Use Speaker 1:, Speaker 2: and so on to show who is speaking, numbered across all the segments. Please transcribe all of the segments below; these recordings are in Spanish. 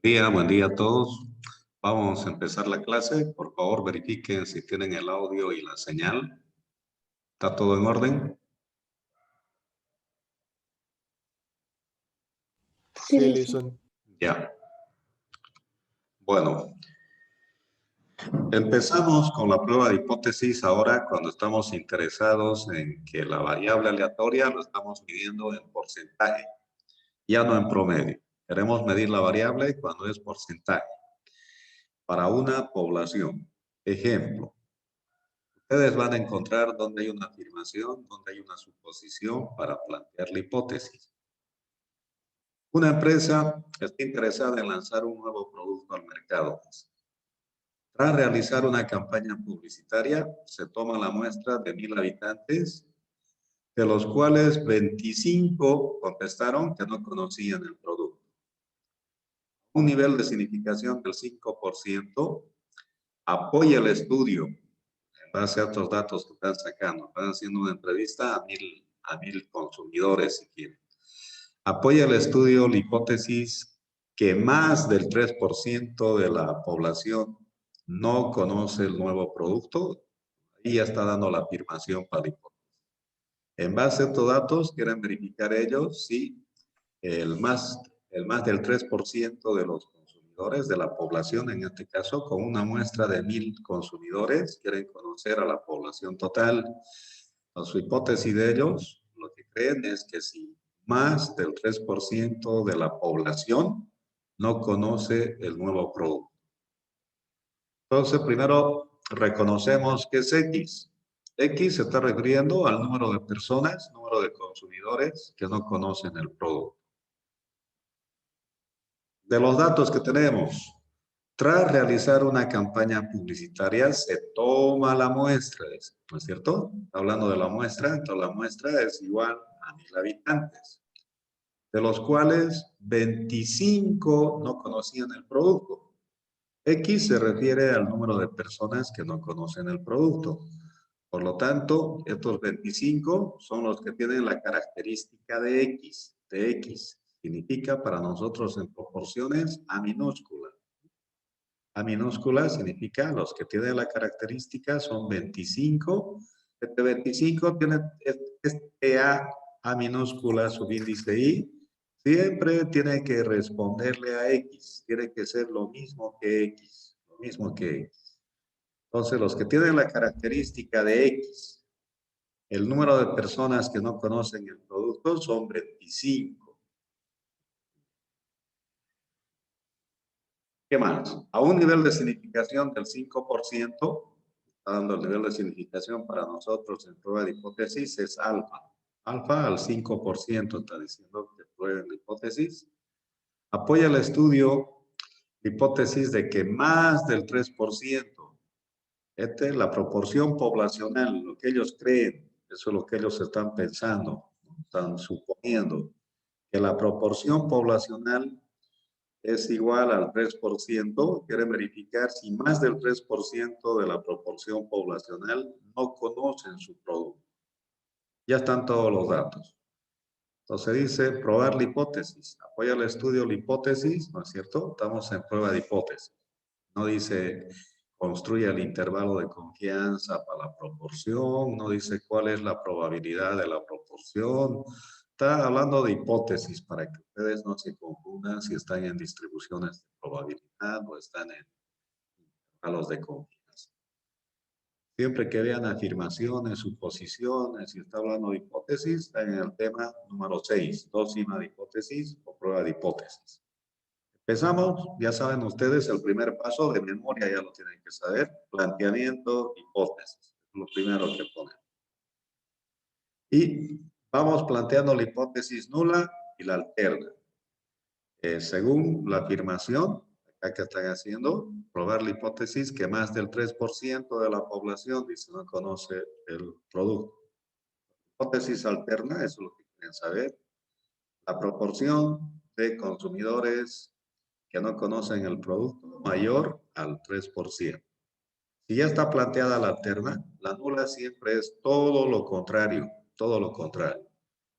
Speaker 1: Buen día a todos. Vamos a empezar la clase. Por favor, verifiquen si tienen el audio y la señal. ¿Está todo en orden?
Speaker 2: Sí, Lison.
Speaker 1: Ya. Bueno, empezamos con la prueba de hipótesis ahora cuando estamos interesados en que la variable aleatoria lo estamos midiendo en porcentaje, ya no en promedio. Queremos medir la variable cuando es porcentaje para una población. Ejemplo. Ustedes van a encontrar donde hay una afirmación, donde hay una suposición para plantear la hipótesis. Una empresa está interesada en lanzar un nuevo producto al mercado. Tras realizar una campaña publicitaria, se toma la muestra de 1,000 habitantes, de los cuales 25 contestaron que no conocían el producto. Un nivel de significación del 5% apoya el estudio en base a otros datos que están sacando. Están haciendo una entrevista a 1,000 consumidores, si quieren. Apoya el estudio la hipótesis que más del 3% de la población no conoce el nuevo producto y ya está dando la afirmación para la hipótesis. En base a estos datos, quieren verificar ellos si el más del 3% de los consumidores de la población, en este caso, con una muestra de 1,000 consumidores, quieren conocer a la población total. Su hipótesis de ellos, lo que creen es que si más del 3% de la población no conoce el nuevo producto. Entonces, primero reconocemos que es X. X se está refiriendo al número de personas, número de consumidores que no conocen el producto. De los datos que tenemos, tras realizar una campaña publicitaria, se toma la muestra, ¿no es cierto? Hablando de la muestra, entonces la muestra es igual a 1,000 habitantes, de los cuales 25 no conocían el producto. X se refiere al número de personas que no conocen el producto. Por lo tanto, estos 25 son los que tienen la característica de X, Significa para nosotros en proporciones A minúscula. A minúscula significa los que tienen la característica son 25. Este 25 tiene este A minúscula, subíndice I. Siempre tiene que responderle a X. Tiene que ser lo mismo que X. Lo mismo que X. Entonces, los que tienen la característica de X, el número de personas que no conocen el producto son 25. ¿Qué más? A un nivel de significación del 5%, está dando el nivel de significación para nosotros en prueba de hipótesis, es alfa. Alfa al 5% está diciendo que prueben la hipótesis. Apoya el estudio, la hipótesis de que más del 3%, la proporción poblacional, lo que ellos creen, eso es lo que ellos están pensando, están suponiendo, que la proporción poblacional es igual al 3%, quieren verificar si más del 3% de la proporción poblacional no conocen su producto. Ya están todos los datos. Entonces dice probar la hipótesis. Apoya el estudio la hipótesis, ¿no es cierto? Estamos en prueba de hipótesis. No dice construye el intervalo de confianza para la proporción, no dice cuál es la probabilidad de la proporción. Está hablando de hipótesis para que ustedes no se confundan si están en distribuciones de probabilidad o están en intervalos de confianza. Siempre que vean afirmaciones, suposiciones, y está hablando de hipótesis, está en el tema número 6, dócima de hipótesis o prueba de hipótesis. Empezamos, ya saben ustedes, el primer paso de memoria ya lo tienen que saber, planteamiento, hipótesis, lo primero que ponen. Y vamos planteando la hipótesis nula y la alterna. Según la afirmación, acá que están haciendo, probar la hipótesis que más del 3% de la población dice no conoce el producto. Hipótesis alterna, eso es lo que quieren saber. La proporción de consumidores que no conocen el producto mayor al 3%. Si ya está planteada la alterna, la nula siempre es todo lo contrario, todo lo contrario.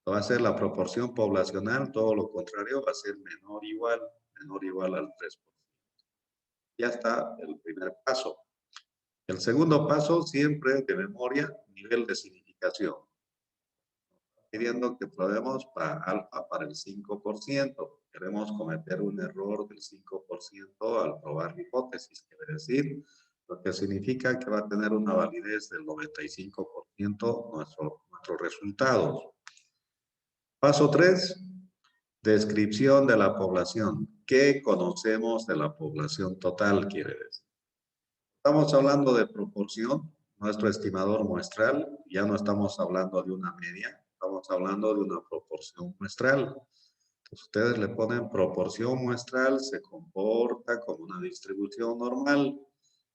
Speaker 1: Va a ser la proporción poblacional, todo lo contrario, va a ser menor o igual menor o igual al 3%. Ya está el primer paso. El segundo paso, siempre de memoria, nivel de significación. Pidiendo que probemos para alfa para el 5%. Queremos cometer un error del 5% al probar la hipótesis. Quiere decir, lo que significa que va a tener una validez del 95% nuestros resultados. Paso 3, descripción de la población. ¿Qué conocemos de la población total? Quiere decir. Estamos hablando de proporción, nuestro estimador muestral, ya no estamos hablando de una media, estamos hablando de una proporción muestral. Entonces, ustedes le ponen proporción muestral, se comporta como una distribución normal.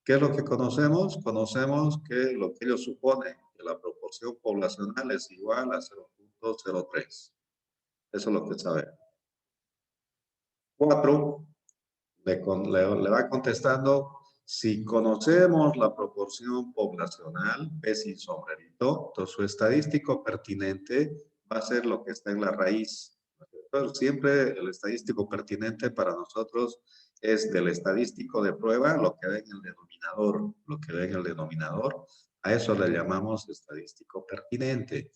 Speaker 1: ¿Qué es lo que conocemos? Conocemos que lo que ellos suponen, que la proporción poblacional es igual a 0.03. Eso es lo que sabemos. 4, le va contestando, si conocemos la proporción poblacional, P sin sombrerito, entonces su estadístico pertinente va a ser lo que está en la raíz. Pero siempre el estadístico pertinente para nosotros es del estadístico de prueba, lo que ve en el denominador, lo que ve en el denominador, a eso le llamamos estadístico pertinente.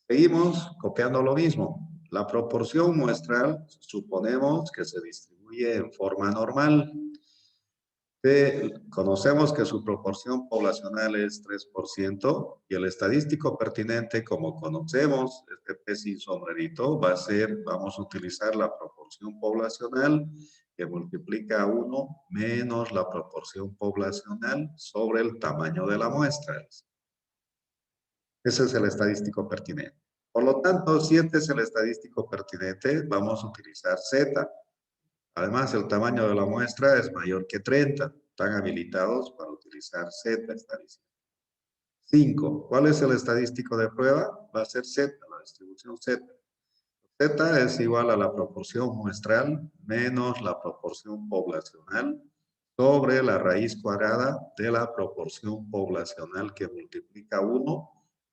Speaker 1: Seguimos copiando lo mismo. La proporción muestral suponemos que se distribuye en forma normal. Conocemos que su proporción poblacional es 3% y el estadístico pertinente, como conocemos, este P sin sombrerito, va a ser, vamos a utilizar la proporción poblacional que multiplica 1 menos la proporción poblacional sobre el tamaño de la muestra. Ese es el estadístico pertinente. Por lo tanto, si este es el estadístico pertinente, vamos a utilizar Z. Además, el tamaño de la muestra es mayor que 30. Están habilitados para utilizar Z estadística. 5. ¿Cuál es el estadístico de prueba? Va a ser Z, la distribución Z. Z es igual a la proporción muestral menos la proporción poblacional sobre la raíz cuadrada de la proporción poblacional que multiplica 1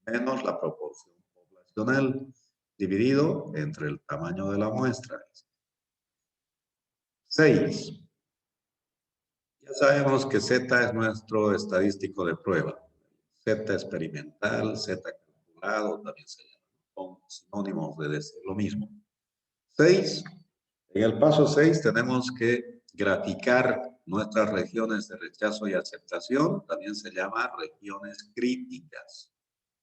Speaker 1: menos la proporción poblacional dividido entre el tamaño de la muestra. 6. Ya sabemos que Z es nuestro estadístico de prueba. Z experimental, Z calculado, también se llama. Son sinónimos de decir lo mismo. 6. En el paso 6 tenemos que graficar nuestras regiones de rechazo y aceptación. También se llama regiones críticas.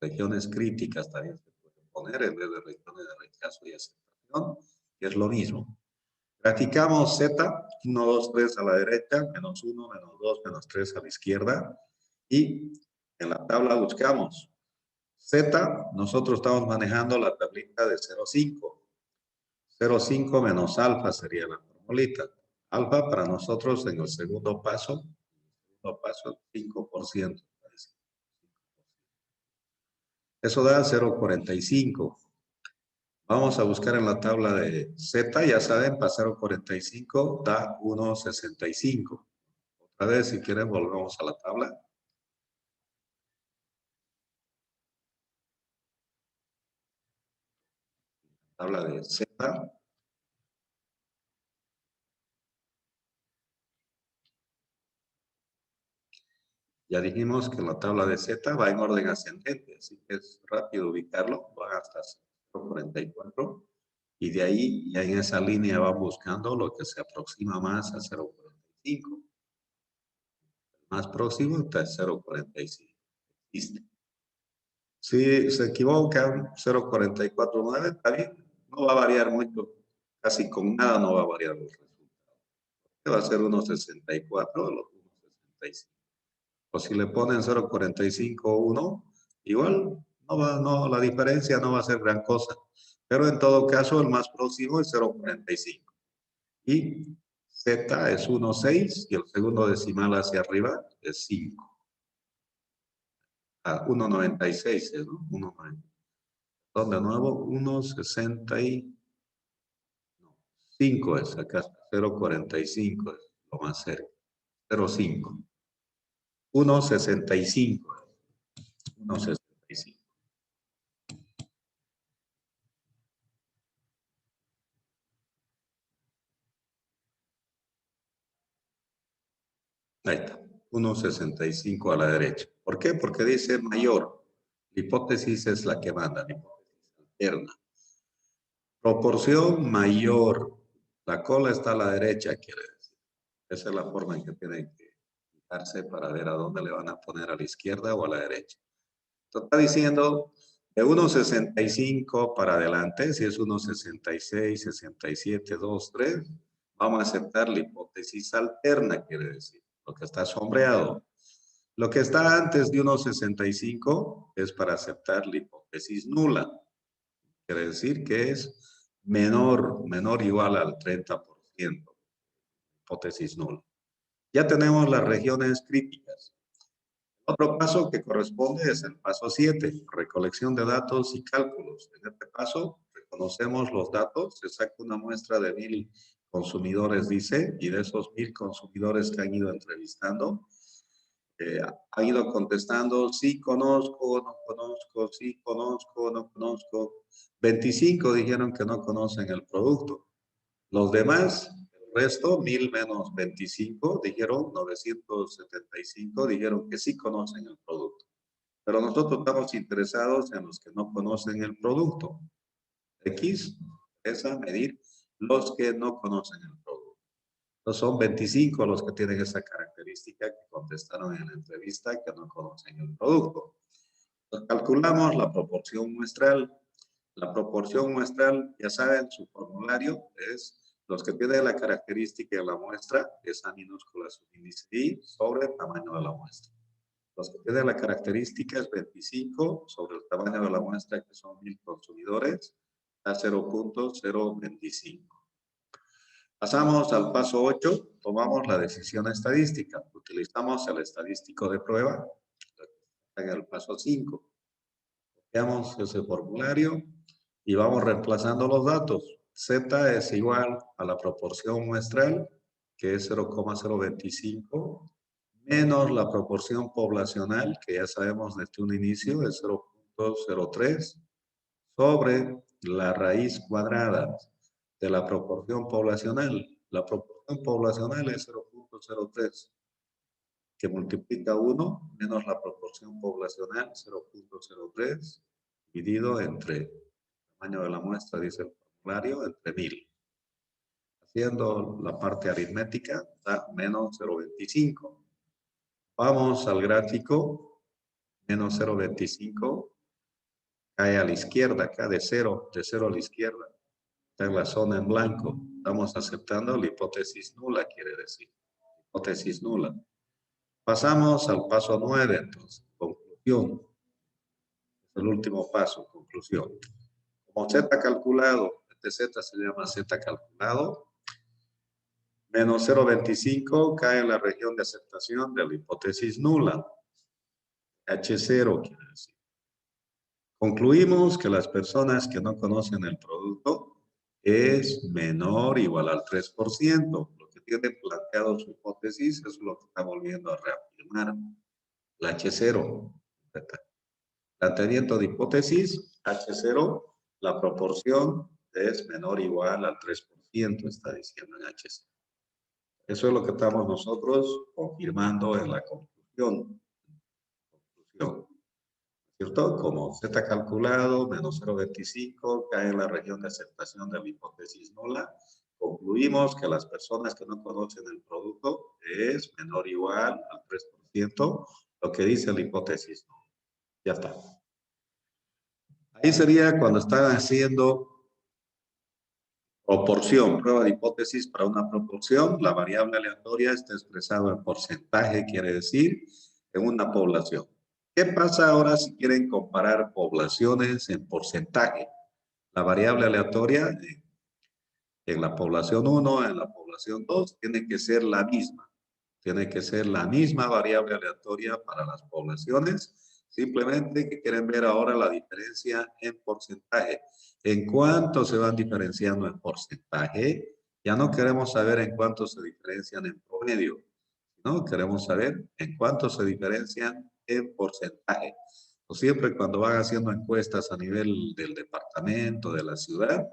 Speaker 1: Regiones críticas también se puede poner en vez de regiones de rechazo y aceptación, que es lo mismo. Graficamos Z, 1, 2, 3 a la derecha, menos 1, menos 2, menos 3 a la izquierda. Y en la tabla buscamos Z, nosotros estamos manejando la tablita de 0,5. 0,5 menos alfa sería la formulita. Alfa para nosotros en el segundo paso es 5%. Eso da 0,45. Vamos a buscar en la tabla de Z, ya saben, para 0,45 da 1,65. Otra vez, si quieren, volvemos a la tabla. Tabla de Z. Ya dijimos que la tabla de Z va en orden ascendente, así que es rápido ubicarlo, va hasta 0,44 y de ahí ya en esa línea va buscando lo que se aproxima más a 0,45. El más próximo está 0,45. ¿Listo? Si se equivocan, 0,449, está bien, no va a variar mucho, casi con nada no va a variar los resultados. Va a ser 1,64 o los 1,65. O si le ponen 0,451, igual la diferencia no va a ser gran cosa. Pero en todo caso, el más próximo es 0,45. Y Z es 1,6 y el segundo decimal hacia arriba es 5. 1,96 es, ¿no? 1,90. Entonces, de nuevo, 1,65 es acá. 0,45 es lo más cerca. 0,5. 1,65. 1,65. Ahí está, 1,65 a la derecha. ¿Por qué? Porque dice mayor. La hipótesis es la que manda, la hipótesis alterna. Proporción mayor. La cola está a la derecha, quiere decir. Esa es la forma en que tienen que fijarse para ver a dónde le van a poner, a la izquierda o a la derecha. Esto está diciendo de 1,65 para adelante, si es 1,66, 67, 2, 3, vamos a aceptar la hipótesis alterna, quiere decir, lo que está sombreado. Lo que está antes de 1,65 es para aceptar la hipótesis nula. Quiere decir que es menor o igual al 30%. Hipótesis nula. Ya tenemos las regiones críticas. Otro paso que corresponde es el paso 7, recolección de datos y cálculos. En este paso, reconocemos los datos, se saca una muestra de 1000 consumidores, dice, y de esos 1000 consumidores que han ido entrevistando, han ido contestando, sí conozco, no conozco, sí conozco, no conozco. 25 dijeron que no conocen el producto. Los demás, el resto, 1000 menos 25, dijeron 975, dijeron que sí conocen el producto. Pero nosotros estamos interesados en los que no conocen el producto. X es a medir los que no conocen el producto. Entonces son 25 los que tienen esa característica que contestaron en la entrevista que no conocen el producto. Entonces calculamos la proporción muestral. La proporción muestral, ya saben, su formulario es los que tienen la característica de la muestra, es A minúscula subíndice I sobre el tamaño de la muestra. Los que tienen la característica es 25 sobre el tamaño de la muestra, que son 1000 consumidores, a 0.025. Pasamos al paso 8, tomamos la decisión estadística. Utilizamos el estadístico de prueba, en el paso 5. Copiamos ese formulario y vamos reemplazando los datos. Z es igual a la proporción muestral, que es 0,025, menos la proporción poblacional, que ya sabemos desde un inicio, es 0.03, sobre la raíz cuadrada de la proporción poblacional. La proporción poblacional es 0.03, que multiplica 1 menos la proporción poblacional, 0.03, dividido entre el tamaño de la muestra, dice el formulario, entre 1000. Haciendo la parte aritmética, da menos 0.25. Vamos al gráfico, menos 0.25, cae a la izquierda, acá de 0 a la izquierda. Está en la zona en blanco. Estamos aceptando la hipótesis nula, quiere decir. Hipótesis nula. Pasamos al paso 9, entonces. Conclusión. Es el último paso, conclusión. Como Z calculado, este Z se llama Z calculado, menos 0.25 cae en la región de aceptación de la hipótesis nula. H0 quiere decir. Concluimos que las personas que no conocen el producto es menor o igual al 3%. Lo que tiene planteado su hipótesis es lo que está volviendo a reafirmar. La H0. Planteamiento de hipótesis, H0, la proporción es menor o igual al 3%, está diciendo en H0. Eso es lo que estamos nosotros confirmando en la conclusión. ¿Cierto? Como Z calculado, menos 0.25, cae en la región de aceptación de la hipótesis nula. Concluimos que las personas que no conocen el producto es menor o igual al 3%, lo que dice la hipótesis nula. Ya está. Ahí sería cuando están haciendo proporción, prueba de hipótesis para una proporción. La variable aleatoria está expresado en porcentaje, quiere decir, en una población. ¿Qué pasa ahora si quieren comparar poblaciones en porcentaje? La variable aleatoria en la población 1, en la población 2, tiene que ser la misma. Tiene que ser la misma variable aleatoria para las poblaciones. Simplemente que quieren ver ahora la diferencia en porcentaje. ¿En cuánto se van diferenciando en porcentaje? Ya no queremos saber en cuánto se diferencian en promedio. No, queremos saber en cuánto se diferencian en porcentaje. O siempre cuando van haciendo encuestas a nivel del departamento, de la ciudad,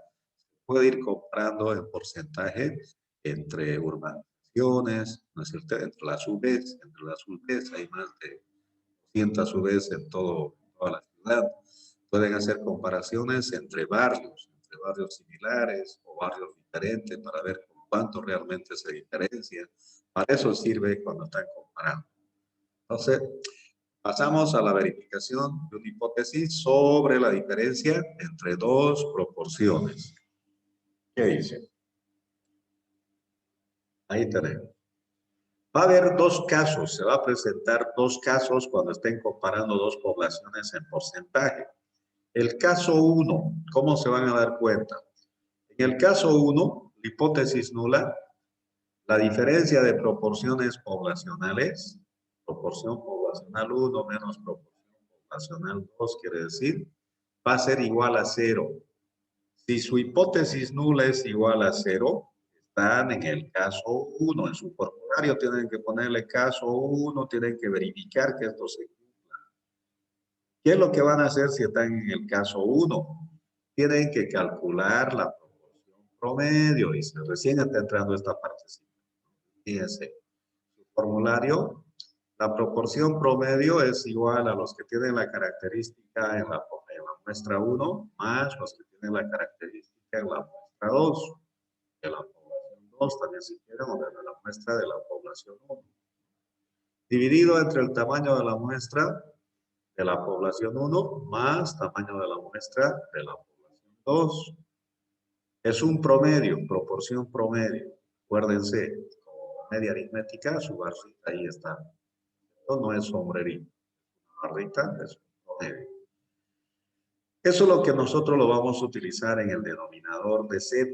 Speaker 1: puede ir comprando en porcentaje entre urbanización proporciones, ¿no es cierto? Entre las UVs, hay más de 200 UVs en toda la ciudad. Pueden hacer comparaciones entre barrios similares o barrios diferentes para ver con cuánto realmente se diferencia. Para eso sirve cuando están comparando. Entonces, pasamos a la verificación de una hipótesis sobre la diferencia entre dos proporciones. ¿Qué dice? Ahí tenemos. Va a haber dos casos, se va a presentar dos casos cuando estén comparando dos poblaciones en porcentaje. El caso 1, ¿cómo se van a dar cuenta? En el caso 1, la hipótesis nula, la diferencia de proporciones poblacionales, proporción poblacional 1 menos proporción poblacional 2, quiere decir, va a ser igual a 0. Si su hipótesis nula es igual a 0, están en el caso 1. En su formulario tienen que ponerle caso 1, tienen que verificar que esto se cumpla. ¿Qué es lo que van a hacer si están en el caso 1? Tienen que calcular la proporción promedio. Y recién está entrando esta partecita. Fíjense, su formulario, la proporción promedio es igual a los que tienen la característica en la muestra 1 más los que tienen la característica en la muestra 2. De la población 2 también si quieren, o de la muestra de la población 1. Dividido entre el tamaño de la muestra de la población 1 más tamaño de la muestra de la población 2. Es un promedio, proporción promedio. Acuérdense, como media aritmética, su barrita ahí está. Esto no es sombrerito. La barrita es un promedio. Eso es lo que nosotros lo vamos a utilizar en el denominador de z,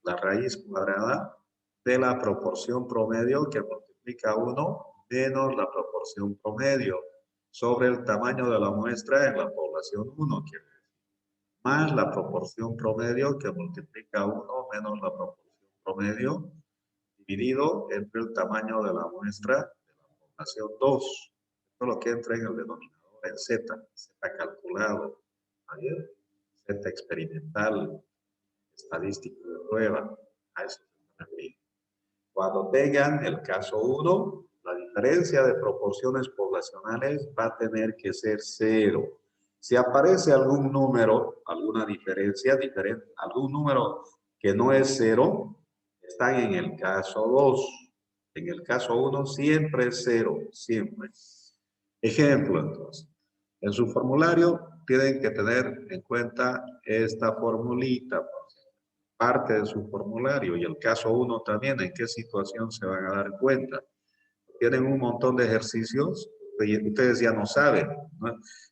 Speaker 1: la raíz cuadrada de la proporción promedio que multiplica 1 menos la proporción promedio sobre el tamaño de la muestra en la población 1, quiere decir, más la proporción promedio que multiplica 1 menos la proporción promedio dividido entre el tamaño de la muestra de la población 2. Esto es lo que entra en el denominador en z calculado. ¿Bien? Z experimental, estadístico de prueba. A eso se refiere. Cuando tengan el caso 1, la diferencia de proporciones poblacionales va a tener que ser 0. Si aparece algún número, alguna diferencia diferente, algún número que no es 0, están en el caso 2. En el caso 1 siempre es 0, siempre. Ejemplo, entonces. En su formulario tienen que tener en cuenta esta formulita, parte de su formulario, y el caso 1 también, en qué situación se van a dar cuenta. Tienen un montón de ejercicios y ustedes ya no saben.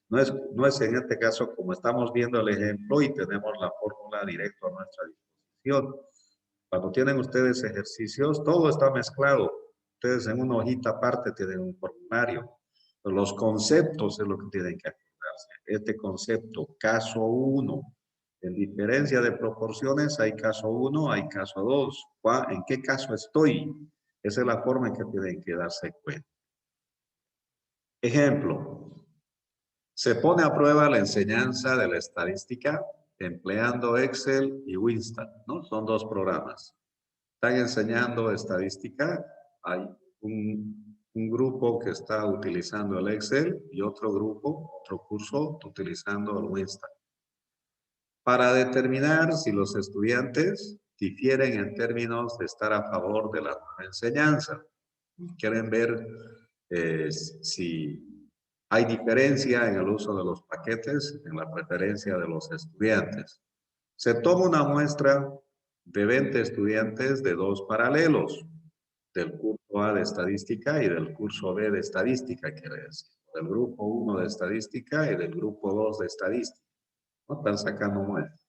Speaker 1: No es en este caso como estamos viendo el ejemplo y tenemos la fórmula directa a nuestra disposición. Cuando tienen ustedes ejercicios, todo está mezclado. Ustedes en una hojita aparte tienen un formulario. Los conceptos es lo que tienen que acordarse. Este concepto, caso 1, en diferencia de proporciones hay caso 1, hay caso 2. ¿En qué caso estoy? Esa es la forma en que tienen que darse cuenta. Ejemplo, se pone a prueba la enseñanza de la estadística empleando Excel y Winston, ¿no? Son dos programas. Están enseñando estadística, hay un grupo que está utilizando el Excel y otro grupo, otro curso utilizando el Winston. Para determinar si los estudiantes difieren en términos de estar a favor de la nueva enseñanza. Quieren ver si hay diferencia en el uso de los paquetes, en la preferencia de los estudiantes. Se toma una muestra de 20 estudiantes de dos paralelos, del curso A de estadística y del curso B de estadística, quiere decir, del grupo 1 de estadística y del grupo 2 de estadística. ¿No? Están sacando muestras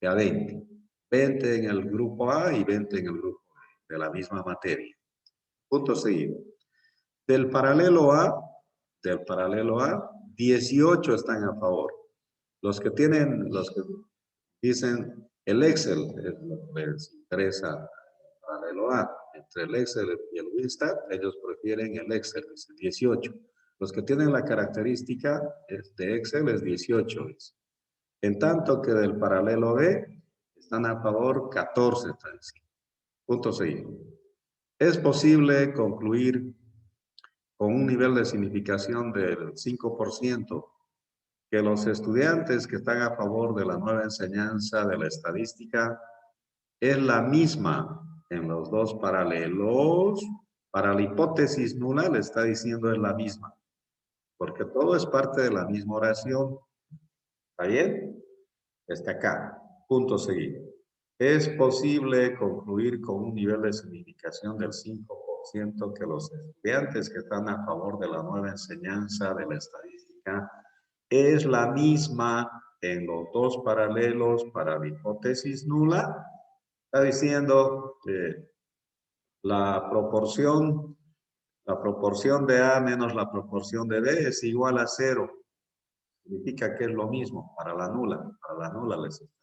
Speaker 1: de a 20. 20 en el grupo A y 20 en el grupo B, de la misma materia. Punto seguido. Del paralelo A, 18 están a favor. Los que dicen el Excel, es lo que les interesa paralelo A. Entre el Excel y el Winston, ellos prefieren el Excel, es 18. Los que tienen la característica de Excel es 18. En tanto que del paralelo B, están a favor 14. Punto seguido. Es posible concluir con un nivel de significación del 5% que los estudiantes que están a favor de la nueva enseñanza de la estadística es la misma en los dos paralelos. Para la hipótesis nula le está diciendo es la misma, porque todo es parte de la misma oración. ¿Está bien? Está acá, punto seguido. Es posible concluir con un nivel de significación del 5% que los estudiantes que están a favor de la nueva enseñanza de la estadística es la misma en los dos paralelos para la hipótesis nula. Está diciendo que la proporción de A menos la proporción de B es igual a 0. Significa que es lo mismo para la nula. Para la nula les está.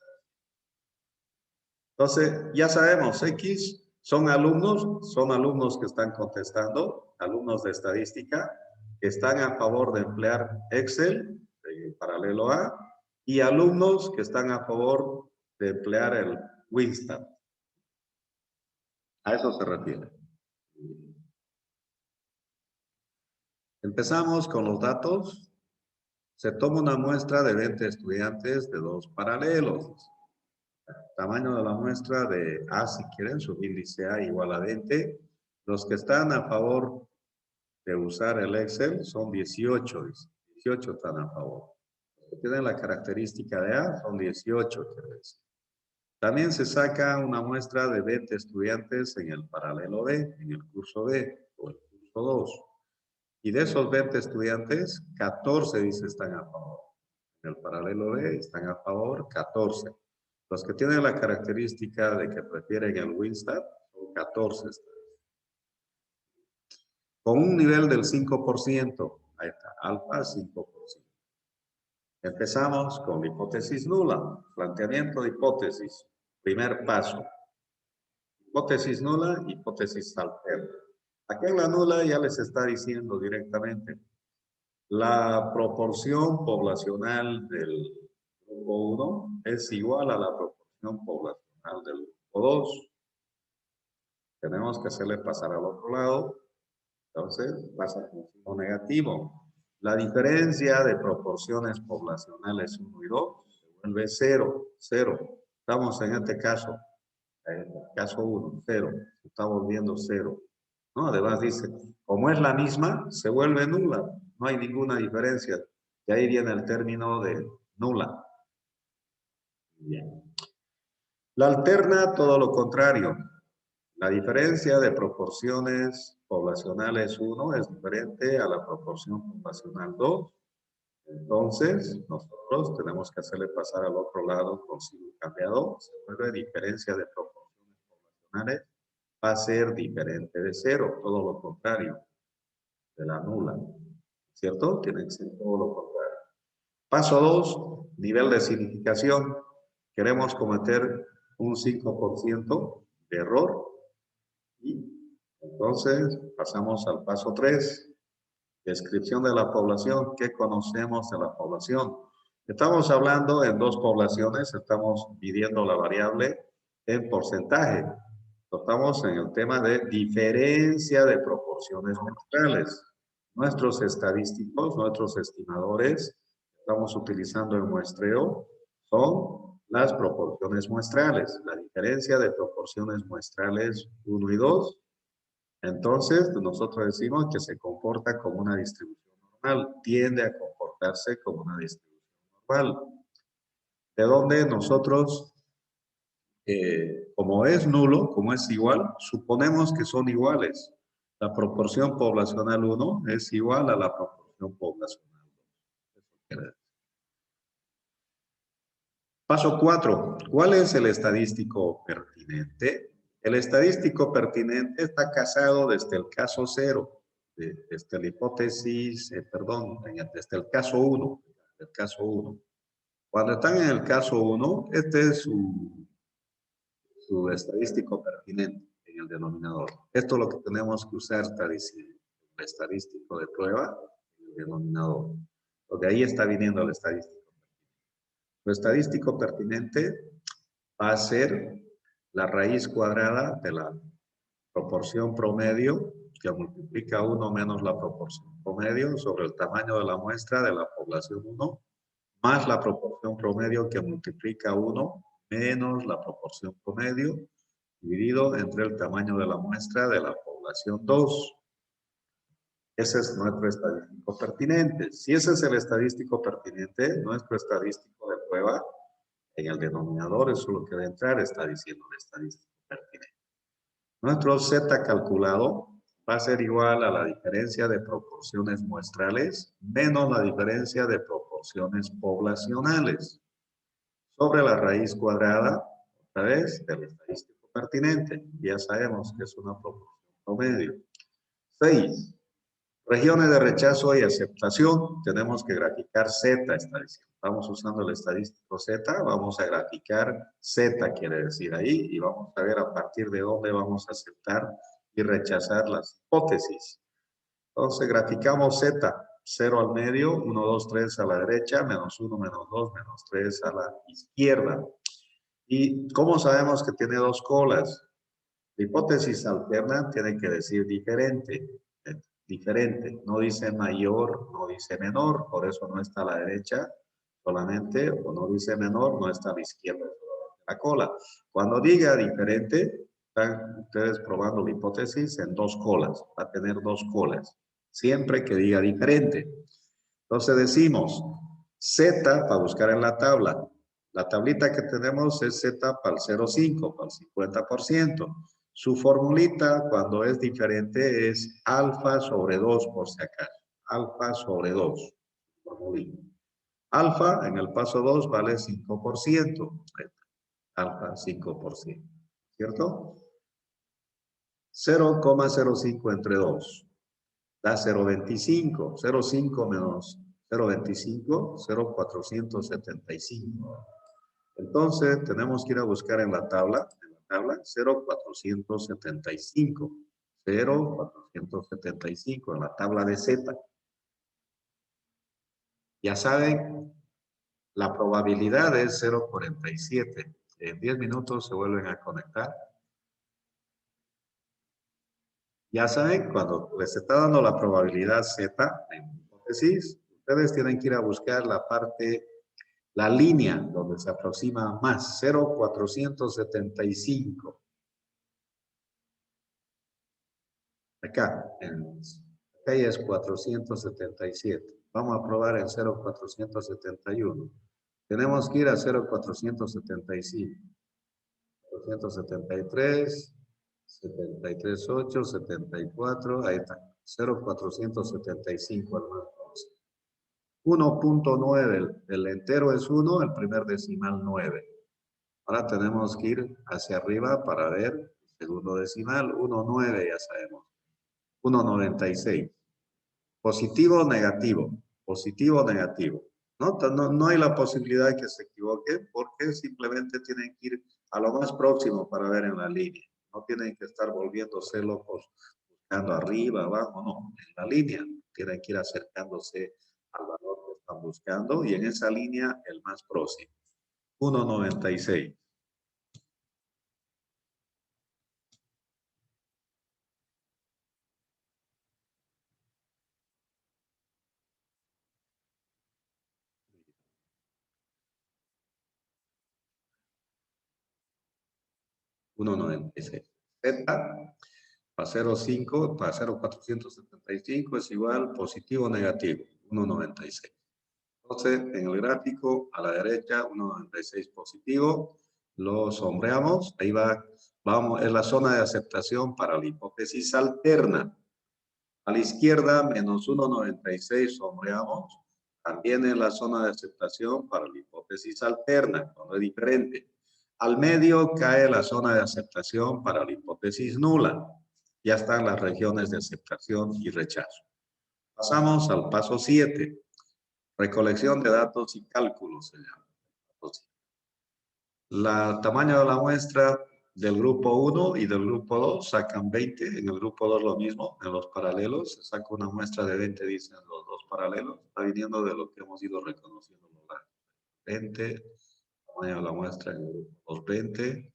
Speaker 1: Entonces, ya sabemos, X son alumnos que están contestando, alumnos de estadística, que están a favor de emplear Excel, paralelo A, y alumnos que están a favor de emplear el Winstat. A eso se refiere. Empezamos con los datos. Se toma una muestra de 20 estudiantes de dos paralelos. Tamaño de la muestra de A, si quieren, su índice A igual a 20. Los que están a favor de usar el Excel son 18. 18 están a favor. Los que tienen la característica de A son 18, quiere decir. También se saca una muestra de 20 estudiantes en el paralelo B, en el curso B o el curso 2. Y de esos 20 estudiantes, 14 dice están a favor. En el paralelo B están a favor 14. Los que tienen la característica de que prefieren el Winstat son 14. Con un nivel del 5%. Ahí está, alfa 5%. Empezamos con la hipótesis nula. Planteamiento de hipótesis. Primer paso. Hipótesis nula, hipótesis alterna. Aquí en la nula ya les está diciendo directamente. La proporción poblacional del grupo 1 es igual a la proporción poblacional del grupo 2. Tenemos que hacerle pasar al otro lado. Entonces, pasa con signo negativo. La diferencia de proporciones poblacionales 1 y 2 se vuelve 0. 0. Estamos en este caso, en el caso 1, 0. Se está volviendo 0. ¿No? Además dice, como es la misma, se vuelve nula. No hay ninguna diferencia. Y ahí viene el término de nula. Bien. La alterna, todo lo contrario. La diferencia de proporciones poblacionales 1 es diferente a la proporción poblacional 2. Entonces, nosotros tenemos que hacerle pasar al otro lado con signo cambiado. Se vuelve diferencia de proporciones poblacionales. Va a ser diferente de 0, todo lo contrario de la nula. ¿Cierto? Tiene que ser todo lo contrario. Paso 2, nivel de significación. Queremos cometer un 5% de error. Y entonces pasamos al paso 3. Descripción de la población. ¿Qué conocemos de la población? Estamos hablando en dos poblaciones. Estamos midiendo la variable en porcentaje. Estamos en el tema de diferencia de proporciones muestrales. Nuestros estadísticos, nuestros estimadores, estamos utilizando el muestreo, son las proporciones muestrales. La diferencia de proporciones muestrales 1 y 2. Entonces, nosotros decimos que se comporta como una distribución normal, tiende a comportarse como una distribución normal. De donde nosotros, como es nulo, como es igual, suponemos que son iguales. La proporción poblacional 1 es igual a la proporción poblacional 2. Paso 4. ¿Cuál es el estadístico pertinente? El estadístico pertinente está casado desde el caso 0, desde la hipótesis, desde el caso 1. El caso 1. Cuando están en el caso 1, este es su estadístico pertinente en el denominador. Esto es lo que tenemos que usar, está diciendo. El estadístico de prueba en el denominador. Porque ahí está viniendo el estadístico. Lo estadístico pertinente va a ser la raíz cuadrada de la proporción promedio, que multiplica 1 menos la proporción promedio sobre el tamaño de la muestra de la población 1, más la proporción promedio que multiplica 1 menos la proporción promedio, dividido entre el tamaño de la muestra de la población 2. Ese es nuestro estadístico pertinente. Si ese es el estadístico pertinente, nuestro estadístico de prueba, en el denominador, eso es lo que debe entrar, está diciendo el estadístico pertinente. Nuestro Z calculado va a ser igual a la diferencia de proporciones muestrales menos la diferencia de proporciones poblacionales sobre la raíz cuadrada, otra vez, del estadístico pertinente. Ya sabemos que es una proporción promedio. 6. Regiones de rechazo y aceptación. Tenemos que graficar Z, está diciendo. Estamos usando el estadístico Z, vamos a graficar Z, quiere decir ahí, y vamos a ver a partir de dónde vamos a aceptar y rechazar las hipótesis. Entonces graficamos Z, 0 al medio, 1, 2, 3 a la derecha, menos 1, menos 2, menos 3 a la izquierda. ¿Y cómo sabemos que tiene dos colas? La hipótesis alterna tiene que decir diferente, diferente. No dice mayor, no dice menor, por eso no está a la derecha solamente, o no dice menor, no está a la izquierda solamente la cola. Cuando diga diferente, están ustedes probando la hipótesis en dos colas, va a tener dos colas, siempre que diga diferente. Entonces decimos Z para buscar en la tabla. La tablita que tenemos es Z para el 0,5, para el 50%. Su formulita cuando es diferente es alfa sobre 2 por si acaso. Alfa sobre 2. Formulita. Alfa en el paso 2 vale 5%. Alfa 5%. ¿Cierto? 0,05 entre 2. Da 0,25. 0,5 menos 0,25, 0,475. Entonces, tenemos que ir a buscar en la tabla 0,475. 0,475 en la tabla de Z. Ya saben, la probabilidad es 0,47. En 10 minutos se vuelven a conectar. Ya saben, cuando les está dando la probabilidad Z, en hipótesis, ustedes tienen que ir a buscar la parte, la línea donde se aproxima más, 0,475. Acá ya es 477. Vamos a probar el 0,471. Tenemos que ir a 0,475. 473, 73,8, 74, ahí está. 0,475 al más 1.9, el entero es 1, el primer decimal 9. Ahora tenemos que ir hacia arriba para ver el segundo decimal, 1,9 ya sabemos. 1,96. Positivo o negativo. Positivo o negativo. No hay la posibilidad de que se equivoque porque simplemente tienen que ir a lo más próximo para ver en la línea. No tienen que estar volviéndose locos buscando arriba, abajo, no. En la línea tienen que ir acercándose al valor que están buscando y en esa línea el más próximo. 1,96. Z para 0,5, para 0,475 es igual positivo o negativo, 1,96. Entonces, en el gráfico, a la derecha, 1,96 positivo, lo sombreamos, ahí va, vamos, es la zona de aceptación para la hipótesis alterna. A la izquierda, menos 1,96 sombreamos, también es la zona de aceptación para la hipótesis alterna, cuando es diferente. Al medio cae la zona de aceptación para la hipótesis nula. Ya están las regiones de aceptación y rechazo. Pasamos al paso 7. Recolección de datos y cálculos se llama. El tamaño de la muestra del grupo 1 y del grupo 2 sacan 20. En el grupo 2 lo mismo, en los paralelos se saca una muestra de 20, dicen los dos paralelos. Está viniendo de lo que hemos ido reconociendo. 20, tamaño de la muestra en el grupo 2, 20.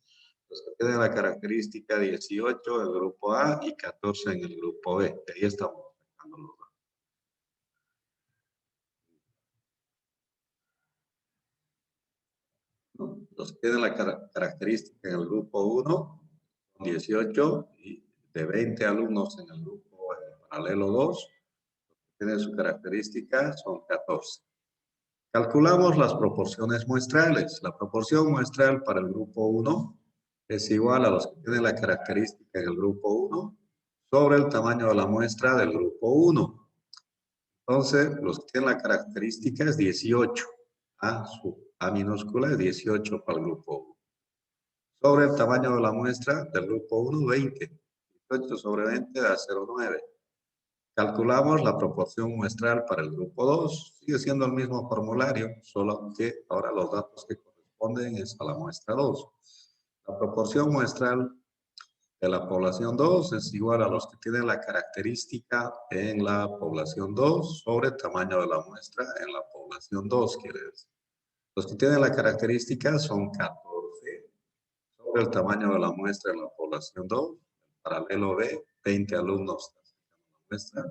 Speaker 1: Los que tienen la característica 18 en el grupo A y 14 en el grupo B. Ahí estamos sacando los datos. ¿No? Los que tienen la característica en el grupo 1, 18 y de 20 alumnos en el grupo paralelo 2, tienen su característica, son 14. Calculamos las proporciones muestrales. La proporción muestral para el grupo 1 es igual a los que tienen la característica en el grupo 1 sobre el tamaño de la muestra del grupo 1. Entonces, los que tienen la característica es 18. A minúscula es 18 para el grupo 1. Sobre el tamaño de la muestra del grupo 1, 20. 18 sobre 20 da 0,9. Calculamos la proporción muestral para el grupo 2. Sigue siendo el mismo formulario, solo que ahora los datos que corresponden es a la muestra 2. La proporción muestral de la población 2 es igual a los que tienen la característica en la población 2 sobre el tamaño de la muestra en la población 2, quiere decir. Los que tienen la característica son 14 sobre el tamaño de la muestra en la población 2. Paralelo B, 20 alumnos en la muestra.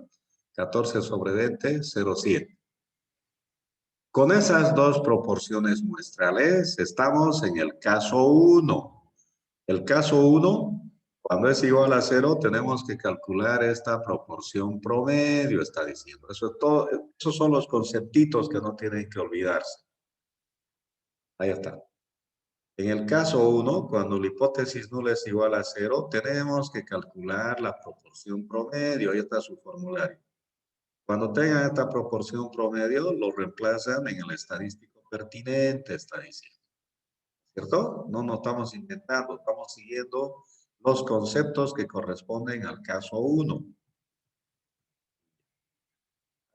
Speaker 1: 14 sobre 20, 0,7. Con esas dos proporciones muestrales, estamos en el caso 1. El caso 1, cuando es igual a 0, tenemos que calcular esta proporción promedio, está diciendo. Eso es todo, esos son los conceptitos que no tienen que olvidarse. Ahí está. En el caso 1, cuando la hipótesis nula es igual a 0, tenemos que calcular la proporción promedio. Ahí está su formulario. Cuando tengan esta proporción promedio, lo reemplazan en el estadístico pertinente, está diciendo. ¿Cierto? No nos estamos inventando, estamos siguiendo los conceptos que corresponden al caso 1.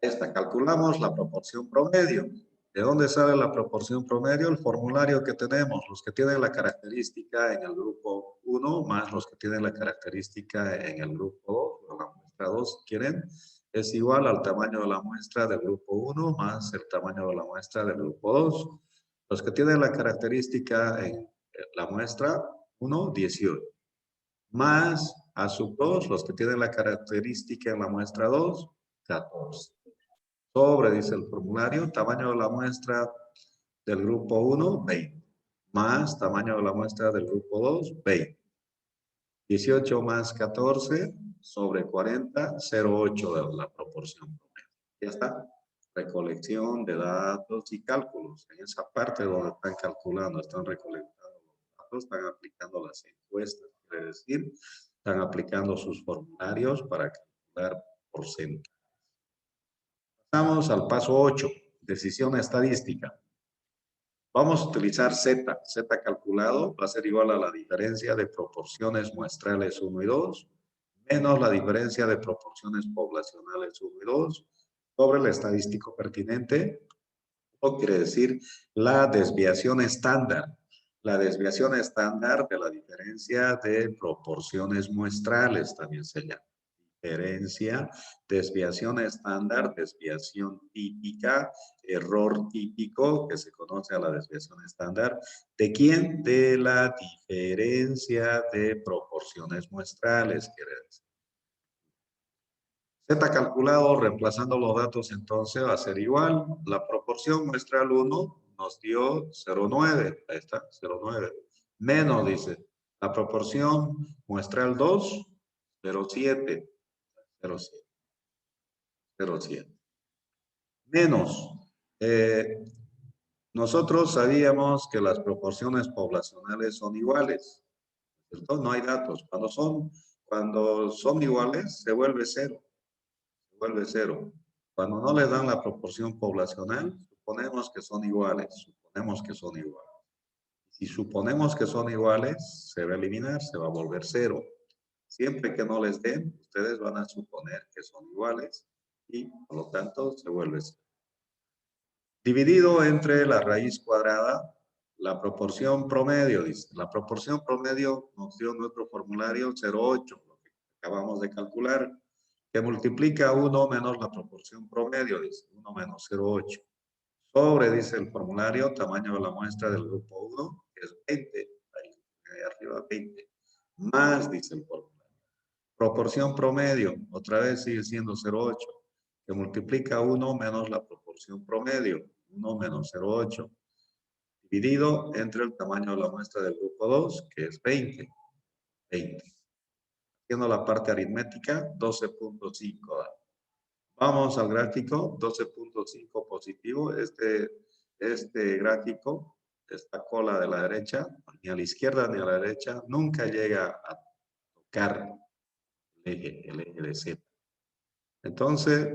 Speaker 1: Esta, calculamos la proporción promedio. ¿De dónde sale la proporción promedio? El formulario que tenemos, los que tienen la característica en el grupo 1 más los que tienen la característica en el grupo 2, o la muestra 2, si quieren, es igual al tamaño de la muestra del grupo 1 más el tamaño de la muestra del grupo 2. Los que tienen la característica en la muestra 1, 18. Más a sub 2, los que tienen la característica en la muestra 2, 14. Sobre, dice el formulario, tamaño de la muestra del grupo 1, 20. Más tamaño de la muestra del grupo 2, 20. 18 más 14 sobre 40, 0,8 de la proporción. Ya está. Recolección de datos y cálculos. En esa parte donde están calculando, están recolectando los datos, están aplicando las encuestas, quiere decir, están aplicando sus formularios para calcular porcentajes. Pasamos al paso 8, decisión estadística. Vamos a utilizar Z. Z calculado va a ser igual a la diferencia de proporciones muestrales 1 y 2, menos la diferencia de proporciones poblacionales 1 y 2, sobre el estadístico pertinente, o quiere decir la desviación estándar. La desviación estándar de la diferencia de proporciones muestrales también se llama. Diferencia, desviación estándar, desviación típica, error típico, que se conoce a la desviación estándar. ¿De quién? De la diferencia de proporciones muestrales, quiere decir. Z calculado, reemplazando los datos, entonces va a ser igual. La proporción muestral 1 nos dio 0,9. Ahí está, 0,9. Menos, dice, la proporción muestral 2, 0,7. 0,7. 0,7. Menos. Nosotros sabíamos que las proporciones poblacionales son iguales. ¿Cierto? No hay datos. Cuando son iguales, se vuelve 0. Vuelve 0. Cuando no le dan la proporción poblacional, suponemos que son iguales. Suponemos que son iguales. Si suponemos que son iguales, se va a eliminar, se va a volver 0. Siempre que no les den, ustedes van a suponer que son iguales y por lo tanto se vuelve 0. Dividido entre la raíz cuadrada, la proporción promedio, dice. La proporción promedio nos dio nuestro formulario 0,8, lo que acabamos de calcular, que multiplica 1 menos la proporción promedio, dice, 1 menos 0,8. Sobre, dice el formulario, tamaño de la muestra del grupo 1, que es 20. Ahí arriba, 20. Más, dice el formulario. Proporción promedio, otra vez sigue siendo 0,8, que multiplica 1 menos la proporción promedio, 1 menos 0,8, dividido entre el tamaño de la muestra del grupo 2, que es 20. 20. Haciendo la parte aritmética, 12.5 da. Vamos al gráfico, 12.5 positivo. Este gráfico, esta cola de la derecha, ni a la izquierda ni a la derecha, nunca llega a tocar el eje de Z. Entonces,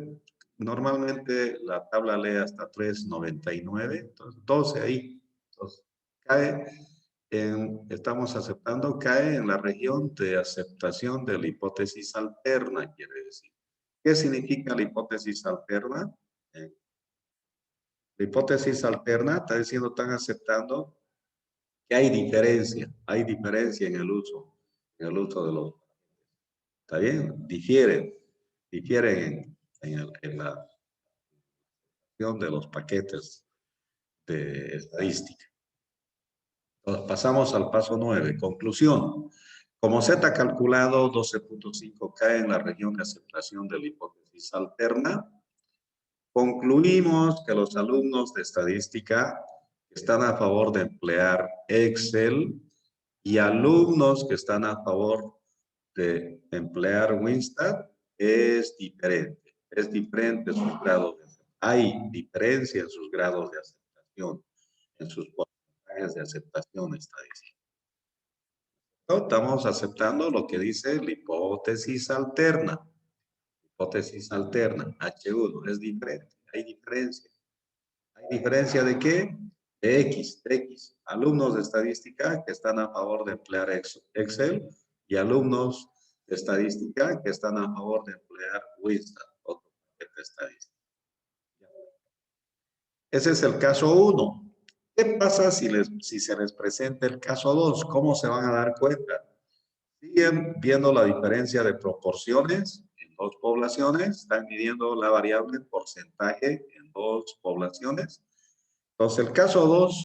Speaker 1: normalmente la tabla lee hasta 3.99, entonces 12 ahí. Entonces, estamos aceptando, cae en la región de aceptación de la hipótesis alterna, quiere decir. ¿Qué significa la hipótesis alterna? La hipótesis alterna está diciendo, están aceptando que hay diferencia en el uso de los. ¿Está bien? Difieren en la gestión de los paquetes de estadística. Entonces, pasamos al paso 9. Conclusión. Como Z calculado, 12.5 cae en la región de aceptación de la hipótesis alterna. Concluimos que los alumnos de estadística están a favor de emplear Excel y alumnos que están a favor de emplear Winstat es diferente. Es diferente sus grados de aceptación. Hay diferencia en sus grados de aceptación, en sus porcentajes de aceptación estadística. Estamos aceptando lo que dice la hipótesis alterna. Hipótesis alterna, H1, es diferente. Hay diferencia. ¿Hay diferencia de qué? De X. Alumnos de estadística que están a favor de emplear Excel y alumnos de estadística que están a favor de emplear Winstat, otro paquete estadístico. Ese es el caso 1. ¿Qué pasa si se les presenta el caso 2? ¿Cómo se van a dar cuenta? Siguen viendo la diferencia de proporciones en dos poblaciones, están midiendo la variable porcentaje en dos poblaciones. Entonces, el caso 2